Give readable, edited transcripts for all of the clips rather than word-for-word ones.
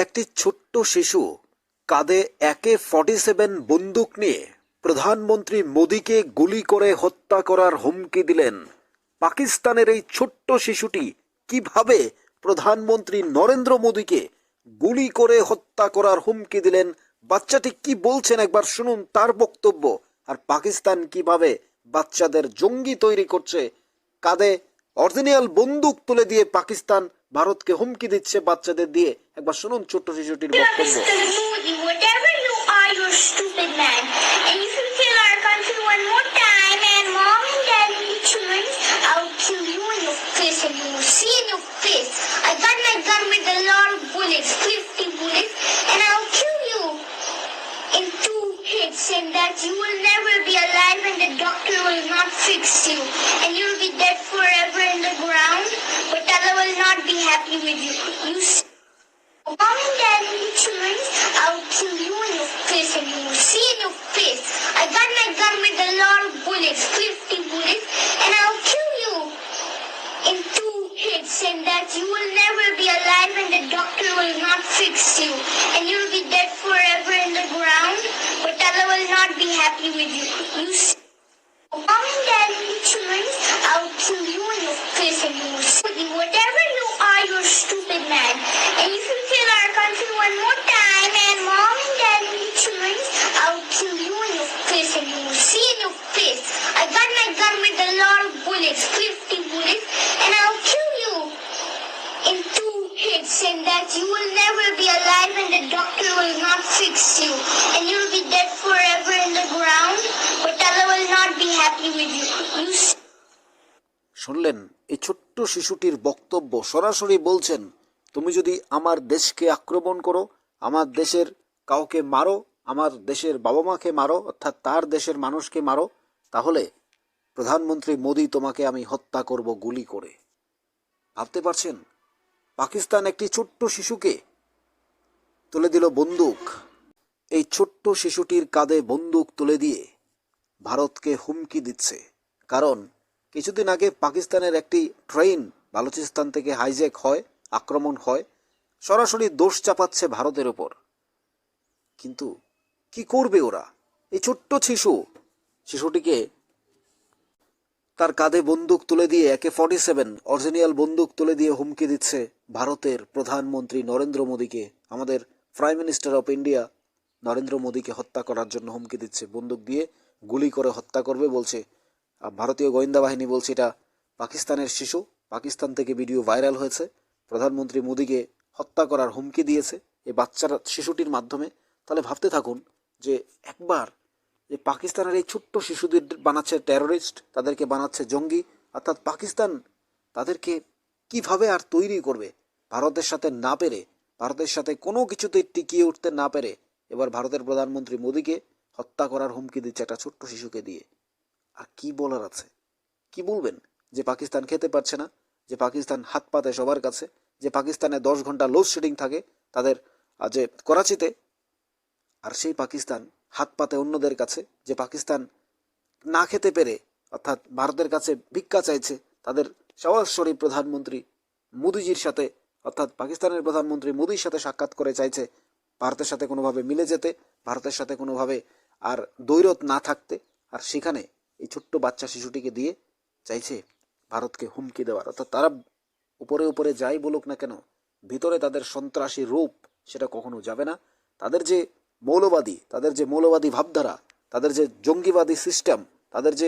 একটি ছোট্ট শিশু কাঁধে AK-47 বন্দুক নিয়ে প্রধানমন্ত্রী মোদিকে গুলি করে হত্যা করার হুমকি দিলেন। পাকিস্তানের এই ছোট্ট শিশুটি কিভাবে প্রধানমন্ত্রী নরেন্দ্র মোদিকে গুলি করে হত্যা করার হুমকি দিলেন, বাচ্চাটি কি বলছেন একবার শুনুন তার বক্তব্য। আর পাকিস্তান কিভাবে বাচ্চাদের জঙ্গি তৈরি করছে, কাঁধে অরিজিনাল বন্দুক তুলে দিয়ে পাকিস্তান ভারতকে হুমকি দিচ্ছে বাচ্চাদের দিয়ে, একবার শুনুন ছোট্ট শিশুটির বক্তব্য। Mr. Modi, whatever you are, you're a stupid man. And if you kill our country one more time, and mom and dad and the children, I'll kill you in your face, and you will see in your face. I got my gun with a lot of bullets, 50 bullets, and I'll kill you in 2 hits, and that you will never be alive, and the doctor will not fix you, and you'll be dead forever in the ground, but Allah will not be happy with you. You Mom and dad and the children, I'll kill you in your face, and you will see in your face. I got my gun with a lot of bullets, 50 bullets, and I'll kill you in 2 hits, and that you will never be alive, and the doctor will not fix you, and you'll be dead forever in the ground, but Allah will not be happy with you. You Mom and dad and the children, I'll kill you in your face, and you will see. Whatever you are, you're a stupid man. And if you kill our country one more time, and mom and dad and the children, I'll kill you in your face, and you will see in your face. I got my gun with a lot of bullets, 50 bullets, and I'll kill you in 2 hits, and that you will never be alive, and the doctor will not fix you, and you'll be dead forever in the ground, but Allah will not be happy with you. শুনলেন এই ছোট্ট শিশুটির বক্তব্য, সরাসরি বলছেন তুমি যদি আমার দেশকে আক্রমণ করো, আমার দেশের কাউকে মারো, আমার দেশের বাবা মাকে মারো, অর্থাৎ তার দেশের মানুষকে মারো, তাহলে প্রধানমন্ত্রী মোদি তোমাকে আমি হত্যা করব গুলি করে। ভাবতে পারছেন, পাকিস্তান একটি ছোট্ট শিশুকে তুলে দিল বন্দুক। এই ছোট্ট শিশুটির কাঁধে বন্দুক তুলে দিয়ে ভারতকে হুমকি দিচ্ছে, কারণ কিছুদিন আগে পাকিস্তানের একটি ট্রেন বালুচিস্তান থেকে হাইজ্যাক হয়, আক্রমণ হয়, সরাসরি দোষ চাপাচ্ছে ভারতের ওপর। কিন্তু কি করবে ওরা? এই ছোট্ট শিশুটিকে তার কাঁধে বন্দুক তুলে দিয়ে AK-47 অরিজিনাল বন্দুক তুলে দিয়ে হুমকি দিচ্ছে ভারতের প্রধানমন্ত্রী নরেন্দ্র মোদিকে, আমাদের prime minister of India Narendra মোদিকে হত্যা করার জন্য হুমকি দিচ্ছে, বন্দুক দিয়ে গুলি করে হত্যা করবে বলছে। ভারতীয় গোয়েন্দা বাহিনী বলছে এটা পাকিস্তানের শিশু, পাকিস্তান থেকে ভিডিও ভাইরাল হয়েছে, প্রধানমন্ত্রী মোদিকে হত্যা করার হুমকি দিয়েছে এই বাচ্চার শিশুটির মাধ্যমে। তাহলে ভাবতে থাকুন যে একবার যে পাকিস্তানের এই ছোট্ট শিশুদের বানাচ্ছে টেরোরিস্ট, তাদেরকে বানাচ্ছে জঙ্গি, অর্থাৎ পাকিস্তান তাদেরকে কিভাবে আর তৈরি করবে ভারতের সাথে না পেরে, ভারতের সাথে কোনো কিছুতে টিকিয়ে উঠতে না পেরে এবার ভারতের প্রধানমন্ত্রী মোদিকে হত্যা করার হুমকি দিচ্ছে একটা ছোট্ট শিশুকে দিয়ে। আর কি বলার আছে? কি বলবেন? যে পাকিস্তান খেতে পারছে না, যে পাকিস্তান হাত পাতে সবার কাছে, যে পাকিস্তানে 10 ঘন্টা লোডশেডিং থাকে তাদের যে করাচিতে, আর সেই পাকিস্তান হাত পাতে অন্যদের কাছে, যে পাকিস্তান না খেতে পেরে অর্থাৎ ভারতের কাছে ভিক্ষা চাইছে, তাদের সরাসরি প্রধানমন্ত্রী মোদিজির সাথে অর্থাৎ পাকিস্তানের প্রধানমন্ত্রী মোদির সাথে সাক্ষাৎ করে চাইছে ভারতের সাথে কোনোভাবে মিলে যেতে, ভারতের সাথে কোনোভাবে আর দ্বৈরথ না থাকতে, আর সেখানে এই ছোট্ট বাচ্চা শিশুটিকে দিয়ে চাইছে ভারতকে হুমকি দেওয়ার। অর্থাৎ তারা উপরে উপরে যাই বলুক না কেন, ভিতরে তাদের সন্ত্রাসী রূপ সেটা কখনো যাবে না। তাদের যে মৌলবাদী ভাবধারা, তাদের যে জঙ্গিবাদী সিস্টেম, তাদের যে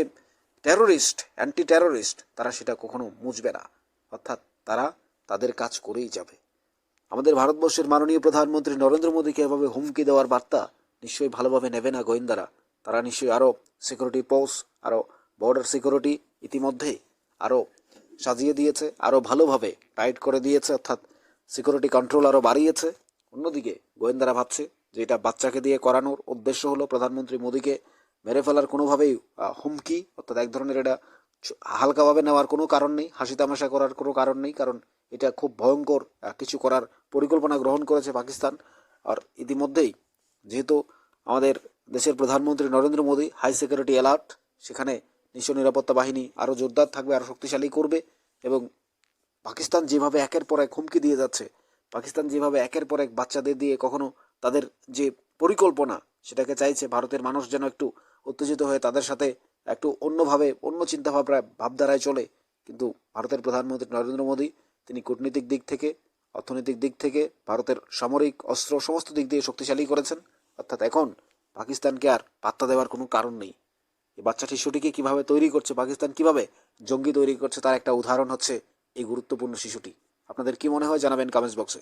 টেরোরিস্ট, অ্যান্টি টেরোরিস্ট, তারা সেটা কখনো মুছবে না। অর্থাৎ তারা তাদের কাজ করেই যাবে। আমাদের ভারতবর্ষের মাননীয় প্রধানমন্ত্রী নরেন্দ্র মোদীকে এভাবে হুমকি দেওয়ার বার্তা নিশ্চয়ই ভালোভাবে নেবে না গোয়েন্দারা। তারা নিশ্চয়ই আরও সিকিউরিটি পোস্ট, আরও বর্ডার সিকিউরিটি ইতিমধ্যেই আরও সাজিয়ে দিয়েছে, আরও ভালোভাবে টাইট করে দিয়েছে, অর্থাৎ সিকিউরিটি কন্ট্রোল আরও বাড়িয়েছে। অন্যদিকে গোয়েন্দারা ভাবছে যে এটা বাচ্চাকে দিয়ে করানোর উদ্দেশ্য হলো প্রধানমন্ত্রী মোদীকে মেরে ফেলার কোনোভাবেই হুমকি, অর্থাৎ এক ধরনের এটা হালকাভাবে নেওয়ার কোনো কারণ নেই, হাসি তামাশা করার কোনো কারণ নেই, কারণ এটা খুব ভয়ঙ্কর কিছু করার পরিকল্পনা গ্রহণ করেছে পাকিস্তান। আর ইতিমধ্যেই যেহেতু আমাদের দেশের প্রধানমন্ত্রী Narendra Modi high security alert, সেখানে নিশ্চয় নিরাপত্তা বাহিনী আরও জোরদার থাকবে, আরও শক্তিশালী করবে। এবং পাকিস্তান যেভাবে একের পর এক হুমকি দিয়ে যাচ্ছে, পাকিস্তান যেভাবে একের পর এক বাচ্চাদের দিয়ে কখনো তাদের যে পরিকল্পনা সেটাকে চাইছে ভারতের মানুষ যেন একটু উত্তেজিত হয়ে তাদের সাথে একটু অন্যভাবে অন্য ভাবধারায় চলে, কিন্তু ভারতের প্রধানমন্ত্রী নরেন্দ্র মোদী তিনি কূটনীতিক দিক থেকে, অর্থনৈতিক দিক থেকে ভারতের সামরিক অস্ত্র সমস্ত দিক দিয়ে শক্তিশালী করেছেন। অর্থাৎ এখন পাকিস্তানকে আর পাত্তা দেওয়ার কোনো কারণ নেই। এই বাচ্চা শিশুটিকে কিভাবে তৈরি করছে পাকিস্তান, কিভাবে জঙ্গি তৈরি করছে তার একটা উদাহরণ হচ্ছে এই গুরুত্বপূর্ণ শিশুটি। আপনাদের কি মনে হয় জানাবেন কমেন্টস বক্সে।